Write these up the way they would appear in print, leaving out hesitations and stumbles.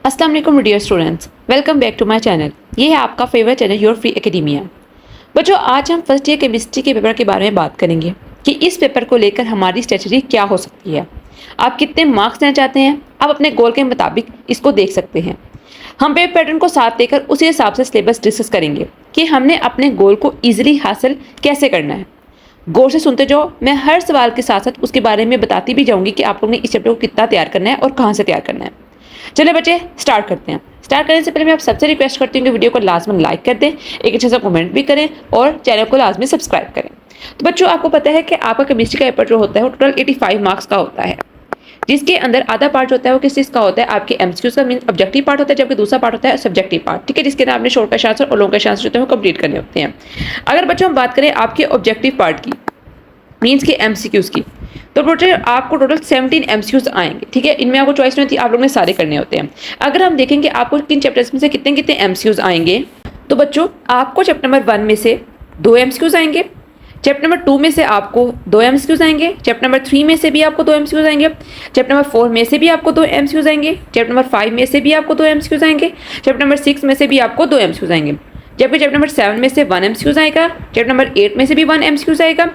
अस्सलाम वालेकुम dear students, welcome back to my channel. ये है आपका favourite channel your free academia. बच्चों, आज हम फर्स्ट ईयर केमिस्ट्री के पेपर के बारे में बात करेंगे कि इस पेपर को लेकर हमारी स्ट्रेटजी क्या हो सकती है। आप कितने मार्क्स लेना चाहते हैं, आप अपने गोल के मुताबिक इसको देख सकते हैं। हम पेपर पैटर्न को साथ लेकर उसी हिसाब से सिलेबस डिस्कस करेंगे कि हमने अपने गोल को ईजिली हासिल कैसे करना है। गौर से सुनते जाओ, मैं हर सवाल के साथ साथ उसके बारे में बताती भी जाऊंगी कि आप लोगों ने इस चैप्टर को कितना तैयार करना है और कहाँ से तैयार करना है। चलिए बच्चे, स्टार्ट करते हैं। स्टार्ट करने से पहले मैं आप सबसे रिक्वेस्ट करती हूँ कि वीडियो को लाजमी लाइक कर दें, एक अच्छा सा कमेंट भी करें और चैनल को लाजमी सब्सक्राइब करें। तो बच्चों, आपको पता है कि आपका केमिस्ट्री का पेपर जो होता है वो टोटल 85 मार्क्स का होता है, जिसके अंदर आधा पार्ट होता है वो किस चीज़ का होता है, आपके एमसीक्यूज का मीन ऑब्जेक्टिव पार्ट होता है, जबकि दूसरा पार्ट होता है सब्जेक्टिव पार्ट। ठीक है, जिसके अंदर आपने शॉर्ट क्वेश्चन आंसर और लॉन्ग क्वेश्चन आंसर होते हैं वो कंप्लीट करने होते हैं। अगर बच्चों हम बात करें आपके ऑब्जेक्टिव पार्ट की, मीन्स के एमसीक्यूज की, तो टोटल 17 एमसीक्यूज आएंगे। ठीक है, इनमें आपको चॉइस नहीं होती, आप लोगों ने सारे करने होते हैं। अगर हम देखेंगे आपको किन चैप्टर्स में से कितने कितने एमसीक्यूज आएंगे, तो बच्चों आपको चैप्टर नंबर 1 में से 2 एमसीक्यूज आएंगे, चैप्टर नंबर 2 में से आपको 2 एमसीक्यूज आएंगे, चैप्टर नंबर 3 में से भी आपको 2 एमसीक्यूज आएंगे, चैप्टर नंबर 4 में से भी आपको 2 एमसीक्यूज आएंगे, चैप्टर नंबर 5 में से भी आपको 2 एमसीक्यूज आएंगे, चैप्टर नंबर 6 में से भी आपको 2 एमसीक्यूज आएंगे, जबकि चैप्टर नंबर 7 में से 1 एमसीक्यूज आएगा, चैप्टर नंबर 8 में से भी 1 एमसीक्यूज आएगा,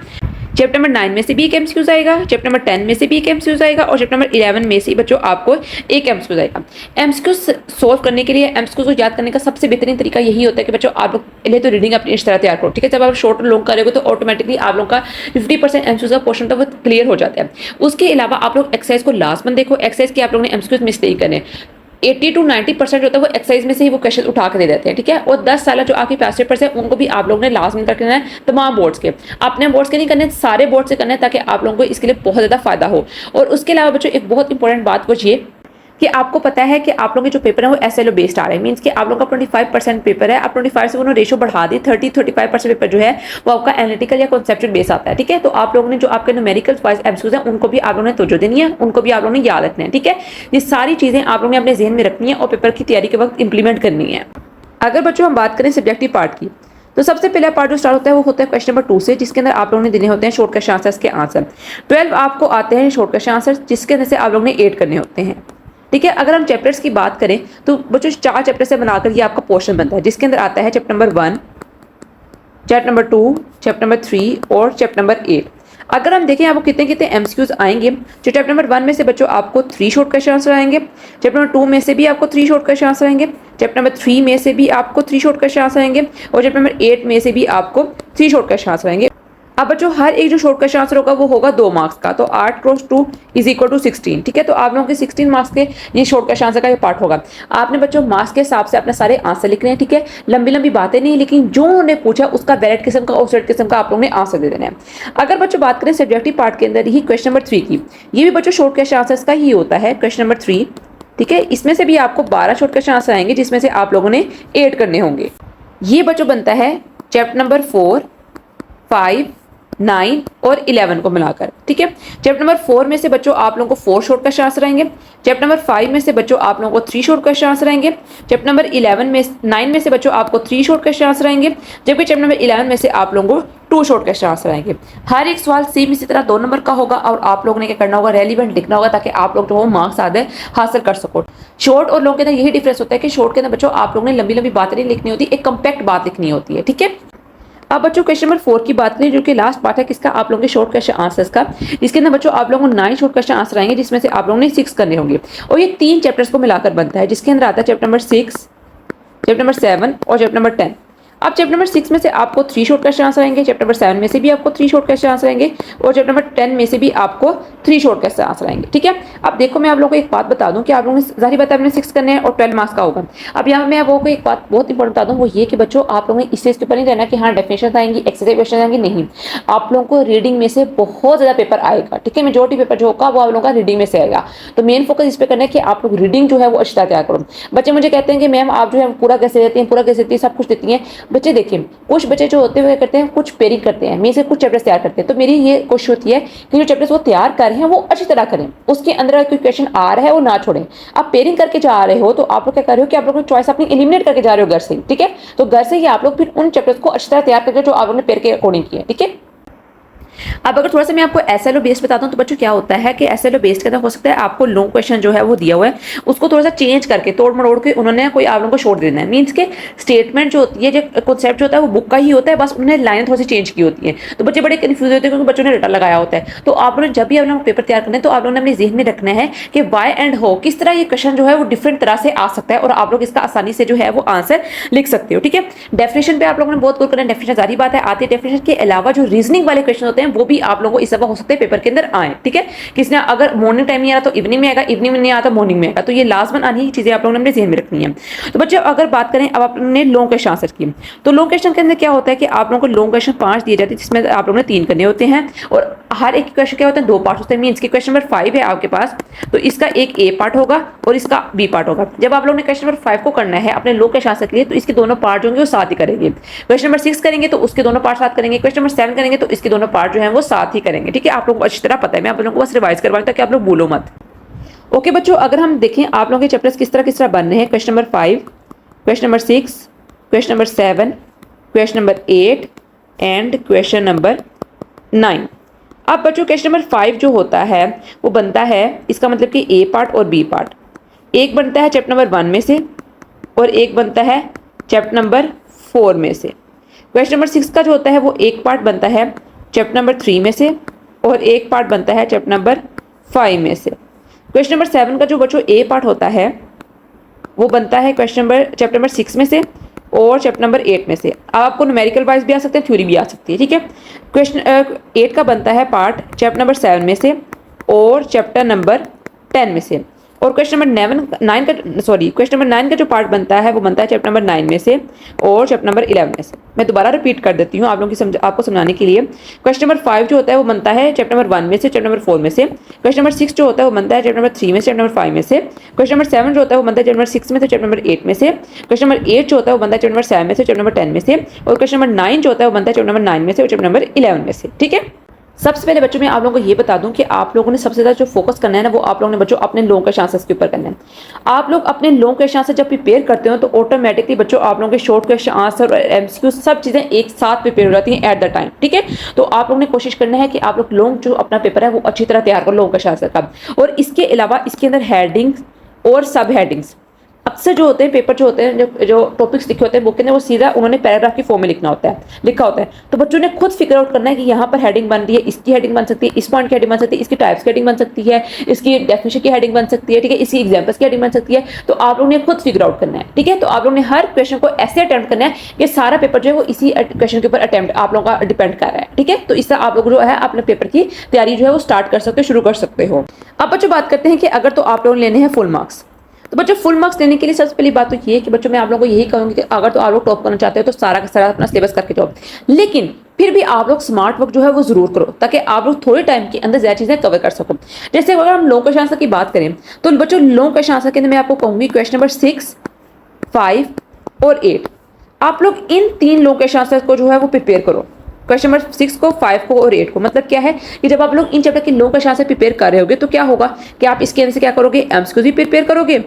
चैप्टर नंबर 9 में से भी एक एमसीक्यूज आएगा, चैप्टर नंबर 10 में से भी एक एमसीक्यूज आएगा और चैप्टर नंबर 11 में से बच्चों आपको एक एमसीक्यूज आएगा। एमसीक्यूज सोल्व करने के लिए, एमसीक्यूज को याद करने का सबसे बेहतरीन तरीका यही होता है कि बच्चों आप लोग पहले तो रीडिंग अपनी इस तरह तैयार करो। ठीक है, जब आप शॉर्ट और लॉन्ग करोगे तो ऑटोमेटिकली आप लोग का 50% एमसीक्यूज का पोर्शन तो वो क्लियर हो जाता है। उसके अलावा आप लोग एक्सरसाइज को लास्ट में देखो, एक्सरसाइज के आप लोगों ने एमसीक्यूज मिस नहीं करने। 80 to 90% होता है वो एक्सरसाइज में से ही वो क्वेश्चन उठा कर दे देते हैं। ठीक है, और 10 साल जो आपके पास पेपर्स है उनको भी आप लोगों ने लास्ट में करना है, तमाम बोर्ड्स के। अपने बोर्ड्स के नहीं करने, सारे बोर्ड से करना है, ताकि आप लोगों को इसके लिए बहुत ज़्यादा फायदा हो। और उसके अलावा बच्चों एक बहुत इंपॉर्टेंट बात वो ये कि आपको पता है कि आप लोगों के जो पेपर है वो एसएलओ बेस्ड आ रहे हैं, मीन्स कि आप लोगों का 25% पेपर है, आप 25 से उन्होंने रेशो बढ़ा दी, 30-35% पेपर जो है वो आपका एनालिटिकल या कॉन्सेप्चुअल बेस आता है। ठीक है, तो आप लोगों ने जो आपके न्यूमेरिकल वाइज एमसीक्यूज हैं उनको भी आप लोगों ने तवज्जो देनी है, उनको भी आप लोगों ने याद रखना है। ठीक है, ये सारी चीज़ें आप लोगों ने अपने जहन में रखनी है और पेपर की तैयारी के वक्त इंप्लीमेंट करनी है। अगर बच्चों हम बात करें सब्जेक्टिव पार्ट की, तो सबसे पहला पार्ट जो स्टार्ट होता है वो होता है क्वेश्चन नंबर 2 से, जिसके अंदर आप लोगों ने देने होते हैं शॉर्ट क्वेश्चन आंसर्स के आंसर। 12 आपको आते हैं शॉर्ट क्वेश्चन आंसर, जिसके अंदर से आप लोगों ने 8 करने होते हैं। ठीक है, अगर हम चैप्टर्स की बात करें तो बच्चों 4 चैप्टर से बनाकर ये आपका पोर्शन बनता है, जिसके अंदर आता है chapter number 1, chapter number 2, chapter number 3 और चैप्टर नंबर 8। अगर हम देखें आपको कितने कितने एमसीक्यूज आएंगे, जो चैप्टर नंबर 1 में से बच्चों आपको 3 शॉर्ट क्वेश्चन आंसर आएंगे, चैप्टर नंबर 2 में से भी आपको 3 शॉर्ट क्वेश्चन आंसर आएंगे, चैप्टर नंबर 3 में से भी आपको 3 शॉर्ट क्वेश्चन आंसर आएंगे और चैप्टर नंबर 8 में से भी आपको 3 शॉर्ट क्वेश्चन आंसर आएंगे। अब बच्चों हर एक जो शॉर्ट क्वेश्चन आंसर होगा वो होगा 2 मार्क्स का, तो 8 क्रॉस 2 इज इक्वल टू 16। ठीक है, तो आप लोगों के 16 मार्क्स के ये शॉर्ट क्वेश्चन आंसर का ये पार्ट होगा। आपने बच्चों मार्क्स के हिसाब से अपने सारे आंसर लिखने हैं। ठीक है, लंबी लंबी बातें नहीं, लेकिन जो उन्होंने पूछा उसका वैलिड किस्म का और सेट किस्म का आप लोगों ने आंसर दे देना है। अगर बच्चों बात करें सब्जेक्टिव पार्ट के अंदर ही क्वेश्चन नंबर 3 की, ये भी बच्चों शॉर्ट क्वेश्चन आंसर का ही होता है, क्वेश्चन नंबर 3। ठीक है, इसमें से भी आपको 12 शॉर्ट क्वेश्चन आंसर आएंगे, जिसमें से आप लोगों ने 8 करने होंगे। ये बच्चों बनता है चैप्टर नंबर 4, 5, 9 और 11 को मिलाकर। ठीक है, चैप्टर नंबर 4 में से बच्चों आप लोगों को 4 शॉर्ट क्वेश्चन आंसर आएंगे, चैप्टर नंबर 5 में से बच्चों आप लोगों को 3 शॉर्ट क्वेश्चन आंसर आएंगे, चैप्टर नंबर 9 में से बच्चों आपको 3 शॉर्ट क्वेश्चन आंसर आएंगे, जबकि चैप्टर नंबर 11 में से आप लोगों को 2 शॉर्ट क्वेश्चन आंसर आएंगे। हर एक सवाल सेम इसी तरह 2 नंबर का होगा और आप लोगों ने क्या करना होगा, रेलिवेंट लिखना होगा, ताकि आप लोग जो हो मार्क्स आधे हासिल कर सको। शॉर्ट और लॉन्ग के अंदर यही डिफरेंस होता है कि शॉर्ट के अंदर बच्चों आप लोगों ने लंबी लंबी बातें नहीं लिखनी होती, एक कंपैक्ट बात लिखनी होती है। ठीक है, अब बच्चों क्वेश्चन नंबर 4 की बात करें, जो कि लास्ट पार्ट है किसका, आप लोगों के शॉर्ट क्वेश्चन आंसर्स का। इसके अंदर बच्चों आप लोगों को 9 शॉर्ट क्वेश्चन आंसर आएंगे, जिसमें से आप लोगों ने 6 करने होंगे और ये 3 चैप्टर्स को मिलाकर बनता है, जिसके अंदर आता है चैप्टर नंबर 6, चैप्टर नंबर 7 और चैप्टर नंबर 10। अब चैप्टर नंबर 6 में से आपको 3 शॉर्ट क्वेश्चन आंसर आएंगे, चैप्टर नंबर 7 में से भी आपको 3 शॉर्ट क्वेश्चन आंसर आएंगे और चैप्टर नंबर 10 में से भी आपको 3 शॉर्ट क्वेश्चन आंसर आएंगे। ठीक है, अब देखो मैं आप लोगों को एक बात बता दूं कि आप लोगों ने जाहिर बात है आपने 6 करने हैं और 12 मार्क्स का होगा। अब यहाँ मैं आप लोगों को एक बात बहुत इंपॉर्टेंट बता दूं, वो ये कि बच्चों आप लोगों ने इस चीज़ के ऊपर नहीं रहना कि हाँ डेफिनेशन आएंगी, एक्सरसाइज क्वेश्चन आएंगे, नहीं। आप लोगों को रीडिंग में से बहुत ज़्यादा पेपर आएगा। ठीक है, मेजोरिटी पेपर जो होगा वो आप लोगों का रीडिंग में से आएगा, तो मेन फोकस इस पर करना है कि आप लोग रीडिंग जो है वो अच्छी तरह तैयार करो। बच्चे मुझे कहते हैं कि मैम आप जो है पूरा कैसे देती हैं, पूरा कैसे देती है, सब कुछ देती हैं। बच्चे देखिए, कुछ बच्चे जो होते हुए करते हैं, कुछ पेयरिंग करते हैं, मेरे से कुछ चैप्टर्स तैयार करते हैं। तो मेरी ये कोशिश होती है कि जो चैप्टर्स वो तैयार कर रहे हैं वो अच्छी तरह करें, उसके अंदर कोई क्वेश्चन आ रहा है वो ना छोड़ें। आप पेयरिंग करके जा रहे हो तो आप लोग क्या कर रहे हो कि आप लोग चॉइस अपनी एलिमिनेट करके जा रहे हो घर से। ठीक है, तो घर से ही आप लोग फिर उन चैप्टर्स को अच्छी तरह तैयार करके जो आप लोगों ने पेयर के अकॉर्डिंग किया। ठीक है, अब अगर थोड़ा सा मैं आपको SLO बेस्ड बताता हूँ तो बच्चों क्या होता है कि SLO बेस्ड के अंदर हो सकता है आपको लॉन्ग क्वेश्चन जो है वो दिया हुआ है उसको थोड़ा सा चेंज करके तोड़ मरोड़ के उन्होंने कोई आप लोगों को छोड़ देना है। मीन्स के स्टेटमेंट जो होती है, जो कॉन्सेप्ट जो होता है वो बुक का ही होता है, बस उन्होंने लाइन थोड़ी सी चेंज की होती है। तो बच्चे बड़े कंफ्यूज होते हैं क्योंकि बच्चों ने रटा लगाया होता है। तो आप लोगों ने जब भी आप लोग पेपर तैयार करना है तो आप लोगों ने अपने जेहन में रखना है कि वाई एंड हो किस तरह ये क्वेश्चन जो है वो डिफरेंट तरह से आ सकता है और आप लोग इसका आसानी से जो है वो आंसर लिख सकते हो। ठीक है, डेफिनेशन पे आप लोगों ने बहुत गौर करना है। डेफिनेशन जारी बात है आती है, डेफिनेशन के अलावा जो रीजनिंग वाले क्वेश्चन होते हैं वो भी आप लोगों को इस दफा हो सकते हैं पेपर के अंदर आए। ठीक है, किसने अगर मॉर्निंग टाइम नहीं आ रहा तो इवनिंग में आएगा, इवनिंग में नहीं आता मॉर्निंग में आएगा। तो ये लाजमन आनी चीजें आप लोगों ने अपने जेहन में रखनी है। तो बच्चों अगर बात करें अब आपने लॉन्ग क्वेश्चन आंसर की, तो लॉन्ग क्वेश्चन के अंदर क्या होता है कि आप लोगों को लॉन्ग क्वेश्चन 5 दिए जाते हैं जिसमें आप लोगों ने 3 करने होते हैं और हर एक क्वेश्चन क्या होता है 2 पार्ट होते हैं। मीन्स के क्वेश्चन नंबर 5 है आपके पास तो इसका एक ए पार्ट होगा और इसका बी पार्ट होगा। जब आप लोगों ने क्वेश्चन नंबर 5 को करना है अपने लॉन्ग क्वेश्चन आंसर के लिए तो इसके दोनों पार्ट होंगे वो साथ ही करेंगे। क्वेश्चन नंबर 6 करेंगे तो उसके दोनों पार्ट साथ करेंगे। क्वेश्चन नंबर 7 करेंगे तो इसके दोनों पार्ट जो है वो साथ ही करेंगे। ठीक है, आप लोगों को अच्छी तरह पता है, मैं आप लोगों को बस रिवाइज करवाऊं ताकि आप लोग भूलो मत। ओके बच्चों, अगर हम देखें आप लोगों के चैप्टर्स किस तरह बन रहे हैं, question number 5, question number 6, question number 7, question number 8 and question number 9। अब बच्चों क्वेश्चन नंबर 5 जो होता है वो बनता है, इसका मतलब कि ए पार्ट और बी पार्ट, एक बनता है चैप्टर नंबर 1 में से और एक बनता है चैप्टर नंबर 4 में से। क्वेश्चन नंबर 6 का जो होता है वो एक पार्ट बनता है चैप्टर नंबर 3 में से और एक पार्ट बनता है चैप्टर नंबर 5 में से। क्वेश्चन नंबर 7 का जो बच्चों ए पार्ट होता है वो बनता है चैप्टर नंबर 6 में से और चैप्टर नंबर 8 में से। अब आपको न्यूमेरिकल वाइज भी आ सकते हैं, थ्योरी भी आ सकती है। ठीक है, क्वेश्चन 8 का बनता है पार्ट चैप्टर नंबर 7 में से और चैप्टर नंबर 10 में से। और क्वेश्चन नंबर 9 का जो पार्ट बनता है वो बनता है चैप्टर नंबर 9 में से और चैप्टर नंबर 11 में से। मैं दोबारा रिपीट कर देती हूँ आप लोगों की आपको समझाने के लिए। क्वेश्चन नंबर 5 जो होता है वो बनता है चैप्टर नंबर 1 में से, चैप्टर नंबर 4 में से। क्वेश्चन नंबर 6 जो होता है वो बनता है चैप्टर नंबर 3 में से, चैप्टर नंबर 5 में से। क्वेश्चन नंबर 7 जो होता है वो बनता है चैप्टर नंबर 6 में से, चैप्टर नंबर 8 में से। क्वेश्चन नंबर 8 जो होता है वो बनता है चैप्टर नंबर 7 में से, चैप्टर नंबर 10 में से। और क्वेश्चन नंबर 9 जो होता है वो बनता है चैप्टर नंबर 9 में से और चैप्टर नंबर 11 में से। ठीक है, सबसे पहले बच्चों मैं आप लोगों को ये बता दूं कि आप लोगों ने सबसे ज़्यादा जो फोकस करना है ना वो आप लोगों ने बच्चों अपने लॉन्ग क्वेश्चन आंसर्स के ऊपर करना है। आप लोग अपने लॉन्ग क्वेश्चन आंसर जब प्रिपेयर करते हो तो ऑटोमेटिकली बच्चों आप लोगों के शॉर्ट क्वेश्चन आंसर और एमसीक्यू सब चीज़ें एक साथ प्रिपेयर हो जाती हैं एट द टाइम। ठीक है, तो आप लोगों ने कोशिश करना है कि आप लोग लॉन्ग जो अपना पेपर है वो अच्छी तरह तैयार करो लॉन्ग क्वेश्चन आंसर का। और इसके अलावा इसके अंदर हेडिंग्स और सब हेडिंग्स अक्सर जो होते हैं पेपर जो होते हैं जो टॉपिक्स लिखे होते हैं बुक के अंदर वो सीधा उन्होंने पैराग्राफ की फॉर्म में लिखा होता है। तो बच्चों ने खुद फिगर आउट करना है कि यहाँ पर हेडिंग बन रही है, इसकी हेडिंग बन सकती है, इस पॉइंट की हेडिंग बन सकती है, इसकी टाइप्स की हेडिंग बन सकती है, इसकी डेफिनेशन की हेडिंग बन सकती है। ठीक है, इसकी एग्जाम्पल्स की हेडिंग बन सकती है। तो आप लोगों ने खुद फिगर आउट करना है। ठीक है, तो आप लोगों ने हर क्वेश्चन को ऐसे अटेम्प्ट करना है कि सारा पेपर जो है वो इसी क्वेश्चन के ऊपर अटेम्प्ट आप लोगों का डिपेंड कर रहा है। ठीक है, तो इससे आप लोग जो है अपने पेपर की तैयारी जो है वो स्टार्ट कर सकते हो, शुरू कर सकते हो। अब बच्चों बात करते हैं कि अगर तो आप लोग लेने हैं फुल मार्क्स, तो बच्चों फुल मार्क्स लेने के लिए सबसे पहली बात तो ये है कि बच्चों मैं आप लोगों को यही कहूँगी कि अगर तो आप लोग टॉप करना चाहते हो तो सारा का सारा अपना सिलेबस करके जाओ, लेकिन फिर भी आप लोग स्मार्ट वर्क जो है वो जरूर करो ताकि आप लोग थोड़े टाइम के अंदर ज़्यादा चीज़ें कवर कर सको। जैसे अगर हम लॉन्ग क्वेश्चन आंसर की बात करें तो बच्चों लॉन्ग क्वेश्चन आंसर के अंदर मैं आपको कहूँगी क्वेश्चन नंबर 6, 5 और 8 आप लोग इन 3 लॉन्ग क्वेश्चन आंसर को जो है वो प्रिपेयर करो। क्वेश्चन नंबर 6 को, 5 को और 8 को। मतलब क्या है कि जब आप लोग इन चैप्टर के लॉन्ग क्वेश्चन आंसर प्रिपेयर कर रहे होगे तो क्या होगा कि आप इसके अंदर से क्या करोगे, एमसीक्यू भी प्रिपेयर करोगे,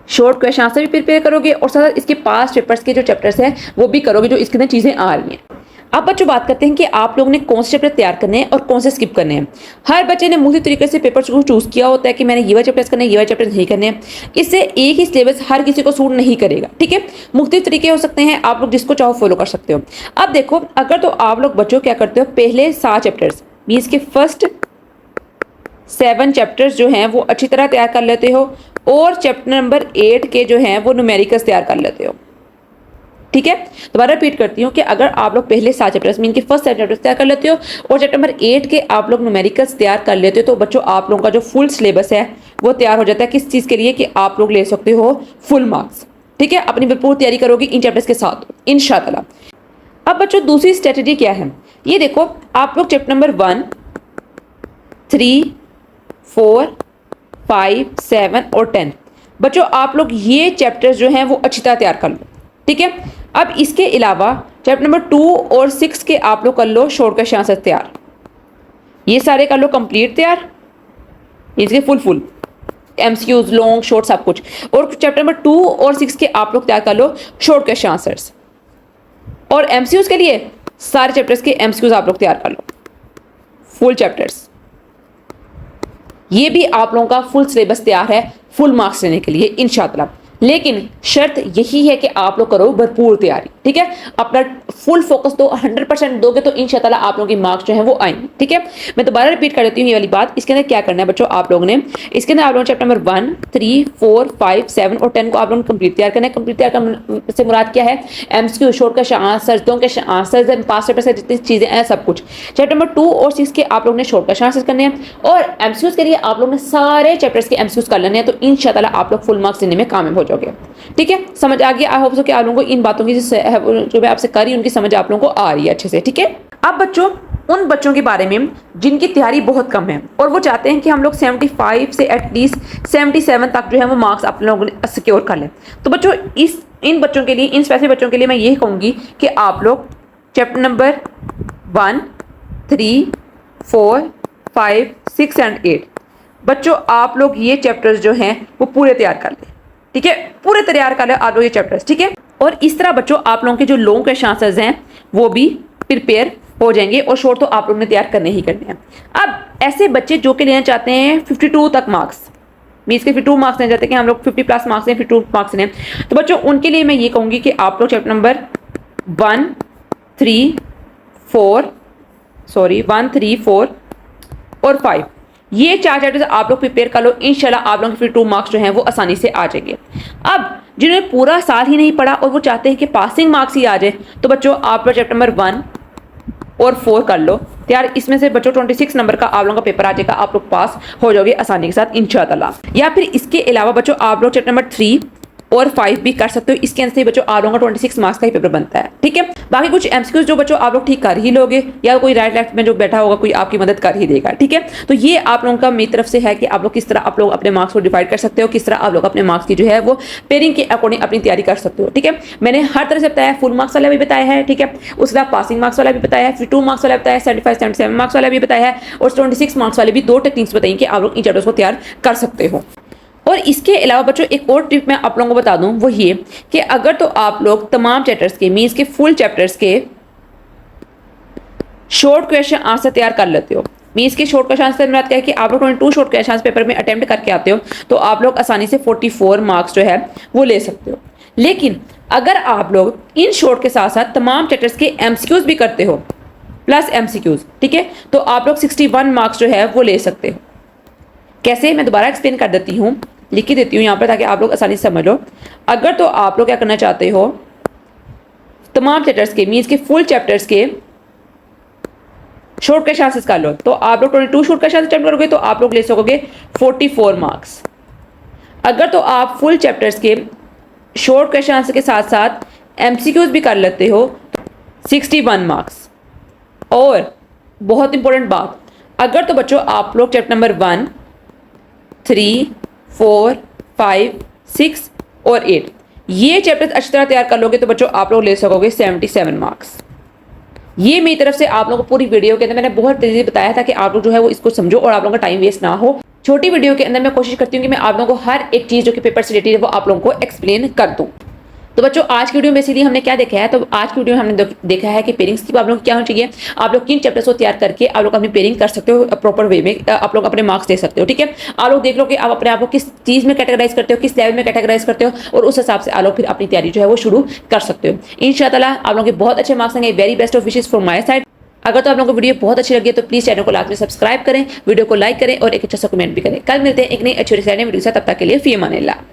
शॉर्ट क्वेश्चन आंसर भी प्रिपेयर करोगे और साथ इसके पास पेपर्स के जो चैप्टर्स हैं वो भी करोगे जो इसके अंदर चीज़ें आ रही हैं। अब बच्चों बात करते हैं कि आप लोगों ने कौन से चैप्टर तैयार करने हैं और कौन से स्किप करने हैं। हर बच्चे ने मुख्तलिफ तरीके से पेपर्स को चूज़ किया होता है कि मैंने ये वाले चैप्टर्स करने हैं, ये वाले चैप्टर्स नहीं करने हैं। इससे एक ही सिलेबस हर किसी को सूट नहीं करेगा। ठीक है, मुख्तलिफ तरीके हो सकते हैं, आप लोग जिसको चाहो फॉलो कर सकते हो। अब देखो अगर तो आप लोग बच्चों क्या करते हो, पहले 7 चैप्टर्स मीन्स के फर्स्ट 7 चैप्टर्स जो हैं वो अच्छी तरह तैयार कर लेते हो और चैप्टर नंबर 8 के जो हैं वो न्यूमेरिकल्स तैयार कर लेते हो। ठीक है, दोबारा रिपीट करती हूँ कि अगर आप लोग पहले 7 चैप्टर्स मीन के फर्स्ट 7 चैप्टर्स तैयार कर लेते हो और चैप्टर नंबर 8 के आप लोग न्यूमेरिकल्स तैयार कर लेते हो तो बच्चों आप लोगों का जो फुल सिलेबस है वो तैयार हो जाता है। किस चीज़ के लिए कि आप लोग ले सकते हो फुल मार्क्स। ठीक है, अपनी भरपूर तैयारी करोगे इन चैप्टर्स के साथ इंशाअल्लाह। अब बच्चों दूसरी स्ट्रेटजी क्या है, ये देखो आप लोग चैप्टर नंबर 1, 3, 4, 5, 7 और 10 बच्चों आप लोग ये चैप्टर्स जो हैं वो अच्छी तरह तैयार कर लो। ठीक है, अब इसके अलावा चैप्टर नंबर 2 और 6 के आप लोग कर लो शॉर्ट क्वेश्चन आंसर तैयार, ये सारे कर लो कंप्लीट तैयार, इसके फुल एमसीक्यूज लॉन्ग शॉर्ट सब कुछ। और चैप्टर नंबर 2 और 6 के आप लोग तैयार कर लो शॉर्ट क्वेश्चन आंसर्स। और एमसीक्यूज के लिए सारे चैप्टर्स के एमसीक्यूज आप लोग तैयार कर लो। Full chapters. ये भी आप लोगों का फुल सिलेबस तैयार है फुल मार्क्स लेने के लिए इंशाअल्लाह। लेकिन शर्त यही है कि आप लोग करो भरपूर तैयारी, ठीक है। अपना फुल फोकस दो, 100% दोगे तो इंशाअल्लाह आप लोगों की मार्क्स जो है वो आएंगे, ठीक है। मैं दोबारा रिपीट कर देती हूँ ये वाली बात। इसके अंदर क्या करना है बच्चों, आप लोगों ने इसके अंदर आप लोगों ने चैप्टर नंबर 1, 3, 4, 5, 7 और 10 को आप लोगों ने कंप्लीट तैयार करना है। कंप्लीट तैयार करने से मुराद क्या है, एमसीक्यू, शॉर्टकट आंसर्स, दो के आंसर्स, पास पेपर से जितनी चीजें हैं सब कुछ। चैप्टर नंबर 2 और 6 के आप लोगों ने शॉर्टकट आंसर्स करने हैं और एमसीक्यूज के लिए आप लोगों ने सारे चैप्टर्स के एमसीक्यूज कर लेने हैं। तो इंशाअल्लाह आप लोग फुल मार्क्स लेने में कामयाब हो जाओगे, ठीक है। समझ आ गया? आई होप सो कि आप लोगों को इन बातों की जो मैं आपसे कर रही हूं उनकी समझ आप लोगों को आ रही है अच्छे से, ठीक है। अब बच्चों उन बच्चों के बारे में जिनकी तैयारी बहुत कम है और वो चाहते हैं कि हम लोग 75 से एटलीस्ट 77 तक जो है वो मार्क्स आप लोगों ने सिक्योर कर लें। तो बच्चों इन बच्चों के लिए, इन स्पेसिफिक बच्चों के लिए मैं यही कहूँगी कि आप लोग चैप्टर नंबर 1, 3, 4, 5, 6 एंड 8 बच्चों आप लोग ये चैप्टर्स जो हैं वो पूरे तैयार कर लें, ठीक है। पूरे तैयार कर ले आप लोग ये चैप्टर्स, ठीक है। और इस तरह बच्चों आप लोगों के जो लॉन्ग क्वेश्चन आंसर्स हैं वो भी प्रिपेयर हो जाएंगे और शॉर्ट तो आप लोगों ने तैयार करने ही करने हैं। अब ऐसे बच्चे जो कि लेना चाहते हैं 52 तक मार्क्स, मीन्स के 52 मार्क्स लेना चाहते हैं कि हम लोग 50 प्लस मार्क्स हैं, 52 मार्क्स लें, तो बच्चों उनके लिए मैं ये कहूँगी कि आप लोग चैप्टर नंबर 1, 3, 4 और 5 ये 4 चैप्टर्स आप लोग प्रिपेयर कर लो। इंशाल्लाह आप लोगों के 52 मार्क्स जो हैं वो आसानी से आ जाएंगे। अब जिन्होंने पूरा साल ही नहीं पढ़ा और वो चाहते हैं कि पासिंग मार्क्स ही आ जाए, तो बच्चों आप लोग चैप्टर नंबर 1 और 4 कर लो यार। इसमें से बच्चों 26 नंबर का आप लोगों का पेपर आ जाएगा, आप लोग पास हो जाओगे आसानी के साथ इंशाअल्लाह। या फिर इसके अलावा बच्चों आप लोग चैप्टर नंबर 3 और 5 भी कर सकते हो। इसके अंदर से बच्चों आप लोगों का 26 मार्क्स का ही पेपर बनता है, ठीक है। बाकी कुछ एमसीक्यूज जो बच्चों आप लोग ठीक कर ही लोगे या कोई राइट लेफ्ट में जो बैठा होगा कोई आपकी मदद कर ही देगा, ठीक है। तो ये आप लोगों का मेरी तरफ से है कि आप लोग किस तरह आप लोग अपने मार्क्स को डिवाइड कर सकते हो, किस तरह आप लोग अपने मार्क्स की जो है वो पेयरिंग के अकॉर्डिंग अपनी तैयारी कर सकते हो, ठीक है। मैंने हर तरह से बताया, फुल मार्क्स वाला भी बताया है, ठीक है। उसके बाद पासिंग मार्क्स वाला भी बताया है, 52 मार्क्स वाला बताया है, 75, 77 मार्क्स वाला भी बताया है और 26 मार्क्स वाले भी 2 टेक्निक्स बताई कि आप लोग इन चैप्टर्स को तैयार कर सकते हो। और इसके अलावा बच्चों एक और टिप मैं आप लोगों को बता दूं, वो ये कि अगर तो आप लोग तमाम चैप्टर्स के मीन्स के फुल चैप्टर्स के शॉर्ट क्वेश्चन आंसर तैयार कर लेते हो, मीन्स के शॉर्ट क्वेश्चन आंसर में है कि आप लोग 22 शॉर्ट क्वेश्चन आंसर पेपर में अटेम्प्ट करके आते हो, तो आप लोग आसानी से 44 मार्क्स जो है वो ले सकते हो। लेकिन अगर आप लोग इन शॉर्ट के साथ साथ तमाम चैप्टर्स के एमसीक्यूज भी करते हो प्लस एमसीक्यूज, ठीक है, तो आप लोग 61 मार्क्स जो है वो ले सकते हो। कैसे, मैं दोबारा एक्सप्लेन कर देती हूँ, लिख देती हूँ यहाँ पर ताकि आप लोग आसानी से समझ लो। अगर तो आप लोग क्या करना चाहते हो, तमाम चैप्टर्स के मीन्स के फुल चैप्टर्स के शॉर्ट क्वेश्चन आंसर्स कर लो, तो आप लोग 22 शॉर्ट क्वेश्चन आंसर अटेम्प्ट करोगे तो आप लोग ले सकोगे 44 मार्क्स। अगर तो आप फुल चैप्टर्स के शॉर्ट क्वेश्चन आंसर के साथ साथ एमसीक्यूज भी कर लेते हो, 61 मार्क्स। और बहुत इंपॉर्टेंट बात, अगर तो बच्चों आप लोग चैप्टर नंबर 1, 3, 4, 5, 6 और 8 ये चैप्टर्स अच्छी तरह तैयार कर लोगे तो बच्चों आप लोग ले सकोगे 77 मार्क्स। ये मेरी तरफ से आप लोगों को पूरी वीडियो के अंदर मैंने बहुत तेजी से बताया था कि आप लोग जो है वो इसको समझो और आप लोगों का टाइम वेस्ट ना हो। छोटी वीडियो के अंदर मैं कोशिश करती हूँ कि मैं आप लोगों को हर एक चीज़ जो कि पेपर से रिलेटेड है वो आप लोगों को एक्सप्लेन कर दूँ। तो बच्चों आज की वीडियो में बेसिकली हमने क्या देखा है, तो आज की वीडियो में हमने देखा है कि पेयरिंग्स की आप लोग क्या होनी चाहिए, आप लोग किन चैप्टर्स को तैयार करके आप लोग अपनी पेयरिंग कर सकते हो प्रॉपर वे में, आप लोग अपने मार्क्स दे सकते हो, ठीक है। आप लोग देख लो कि आप अपने आप को किस चीज़ में कैटेगराइज करते हो, किस लेवल में कैटेगराइज करते हो और उस हिसाब से आप लोग फिर अपनी तैयारी जो है वो शुरू कर सकते हो। इंशाअल्लाह आप लोगों के बहुत अच्छे मार्क्स आएंगे। Very best of wishes from my side. अगर तो आप लोगों को वीडियो बहुत अच्छी लगी है तो प्लीज़ चैनल को लास्ट में सब्सक्राइब करें, वीडियो को लाइक करें और एक अच्छा सा कमेंट भी करें। कल मिलते हैं एक नई अच्छी वीडियो के साथ, तब तक के लिए फी अमान अल्लाह।